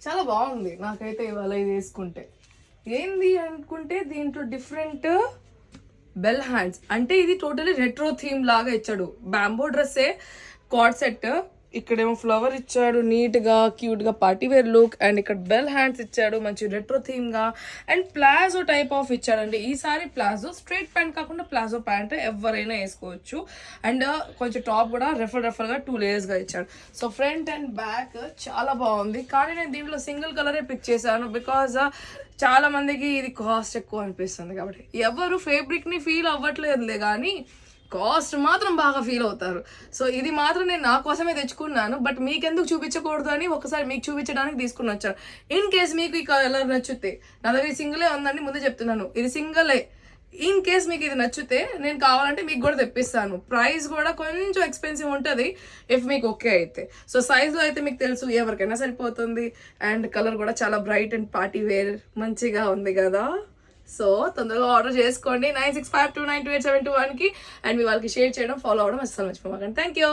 చాలా బాగుంది నాకైతే ఇవాళ ఇది వేసుకుంటే. ఏంది అనుకుంటే దీంట్లో డిఫరెంట్ బెల్ హ్యాండ్స్, అంటే ఇది టోటలీ రెట్రో థీమ్ లాగా ఇచ్చాడు. బ్యాంబో డ్రెస్సే కార్డ్ సెట్, ఇక్కడేమో ఫ్లవర్ ఇచ్చాడు నీట్గా క్యూట్గా పార్టీ వేర్ లుక్, అండ్ ఇక్కడ బెల్ హ్యాండ్స్ ఇచ్చాడు మంచి రెట్రో థీమ్గా, అండ్ ప్లాజో టైప్ ఆఫ్ ఇచ్చాడండి. ఈసారి ప్లాజో స్ట్రైట్ ప్యాంట్ కాకుండా ప్లాజో ప్యాంట్ ఎవరైనా వేసుకోవచ్చు, అండ్ కొంచెం టాప్ కూడా రెఫర్గా 2 లేయర్స్గా ఇచ్చాడు. సో ఫ్రంట్ అండ్ బ్యాక్ చాలా బాగుంది, కానీ నేను దీంట్లో సింగిల్ కలరే పిక్ చేశాను బికాజ్ చాలా మందికి ఇది కాస్ట్ ఎక్కువ అనిపిస్తుంది కాబట్టి. ఎవరు ఫ్యాబ్రిక్ని ఫీల్ అవ్వట్లేదులే కానీ కాస్ట్ మాత్రం బాగా ఫీల్ అవుతారు. సో ఇది మాత్రం నేను నా కోసమే తెచ్చుకున్నాను, బట్ మీకెందుకు చూపించకూడదు అని ఒకసారి మీకు చూపించడానికి తీసుకుని వచ్చాను. ఇన్ కేస్ మీకు ఈ కలర్ నచ్చితే, నా దగ్గర సింగిలే ఉందండి ముందే చెప్తున్నాను, ఇది సింగిలే. ఇన్ కేస్ మీకు ఇది నచ్చితే నేను కావాలంటే మీకు కూడా తెప్పిస్తాను. ప్రైస్ కూడా కొంచెం ఎక్స్పెన్సివ్ ఉంటుంది ఇఫ్ మీకు ఓకే అయితే. సో సైజ్లో అయితే మీకు తెలుసు ఎవరికైనా సరిపోతుంది, అండ్ కలర్ కూడా చాలా బ్రైట్ అండ్ పార్టీ వేర్ మంచిగా ఉంది కదా. సో తొందరగా ఆర్డర్ చేసుకోండి 9652928721కి, అండ్ మీ వాళ్ళకి షేర్ చేయడం ఫాలో అవ్వడం అసలు మర్చిపోమాకండి. Thank you.